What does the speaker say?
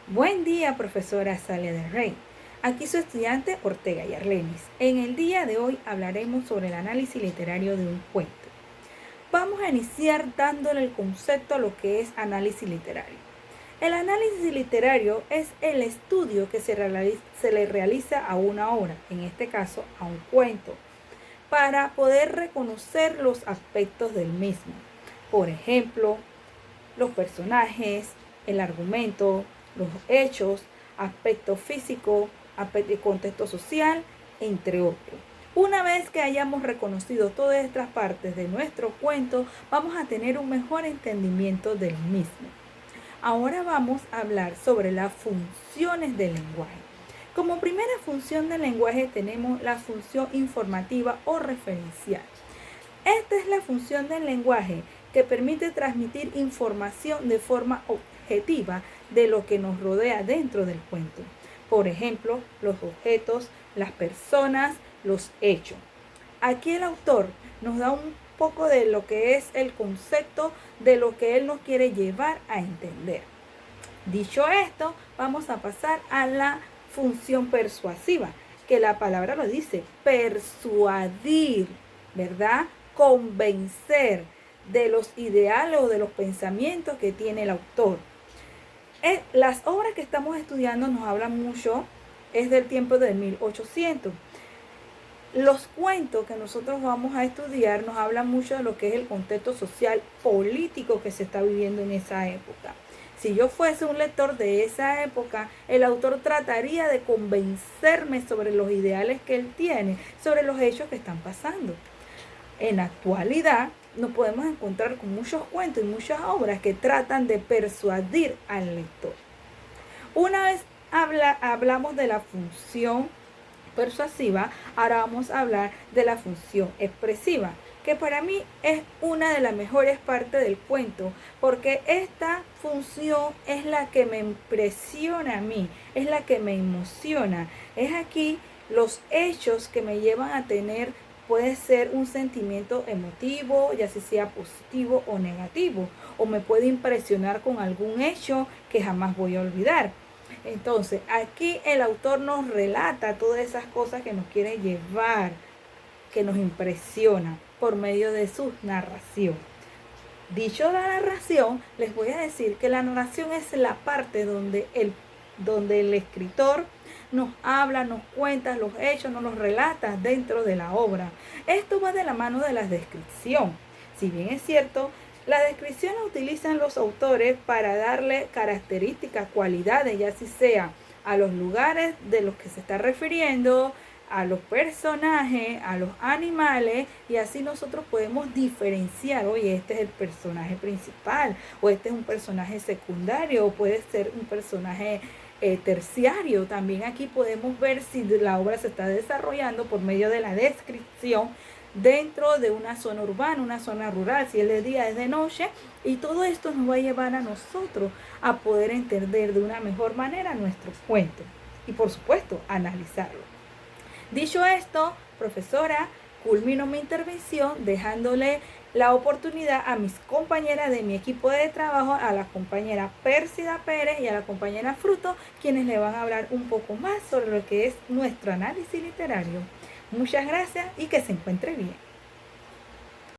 Buen día, profesora Salia del Rey. Aquí su estudiante Ortega Yarlenis. En el día de hoy hablaremos sobre el análisis literario de un cuento. Vamos a iniciar dándole el concepto a lo que es análisis literario. El análisis literario es el estudio que se le realiza a una obra, en este caso a un cuento, para poder reconocer los aspectos del mismo. Por ejemplo, los personajes, el argumento, los hechos, aspecto físico, contexto social, entre otros. Una vez que hayamos reconocido todas estas partes de nuestro cuento, vamos a tener un mejor entendimiento del mismo. Ahora vamos a hablar sobre las funciones del lenguaje. Como primera función del lenguaje tenemos la función informativa o referencial. Esta es la función del lenguaje que permite transmitir información de forma objetiva de lo que nos rodea dentro del cuento. Por ejemplo, los objetos, las personas, los hechos. Aquí el autor nos da un poco de lo que es el concepto de lo que él nos quiere llevar a entender. Dicho esto, vamos a pasar a la función persuasiva, que la palabra lo dice, persuadir, ¿verdad? Convencer de los ideales o de los pensamientos que tiene el autor. Las obras que estamos estudiando nos hablan mucho, es del tiempo de 1800. Los cuentos que nosotros vamos a estudiar nos hablan mucho de lo que es el contexto social político que se está viviendo en esa época. Si yo fuese un lector de esa época, el autor trataría de convencerme sobre los ideales que él tiene, sobre los hechos que están pasando. En la actualidad nos podemos encontrar con muchos cuentos y muchas obras que tratan de persuadir al lector. Una vez hablamos de la función persuasiva, ahora vamos a hablar de la función expresiva, que para mí es una de las mejores partes del cuento, porque esta función es la que me impresiona a mí, es la que me emociona. Es aquí los hechos que me llevan a tener, puede ser un sentimiento emotivo, ya sea positivo o negativo, o me puede impresionar con algún hecho que jamás voy a olvidar. Entonces, aquí el autor nos relata todas esas cosas que nos quiere llevar, que nos impresiona por medio de su narración. Dicho la narración, les voy a decir que la narración es la parte donde el escritor nos habla, nos cuenta los hechos, nos los relata dentro de la obra. Esto va de la mano de la descripción. Si bien es cierto, la descripción la utilizan los autores para darle características, cualidades, ya si sea a los lugares de los que se está refiriendo, a los personajes, a los animales, y así nosotros podemos diferenciar, oye, este es el personaje principal, o este es un personaje secundario, o puede ser un personaje terciario. También aquí podemos ver si la obra se está desarrollando por medio de la descripción dentro de una zona urbana, una zona rural, si es de día, es de noche, y todo esto nos va a llevar a nosotros a poder entender de una mejor manera nuestro cuento y por supuesto analizarlo. Dicho esto, profesora, culmino mi intervención dejándole la oportunidad a mis compañeras de mi equipo de trabajo, a la compañera Pérsida Pérez y a la compañera Fruto, quienes le van a hablar un poco más sobre lo que es nuestro análisis literario. Muchas gracias y que se encuentre bien.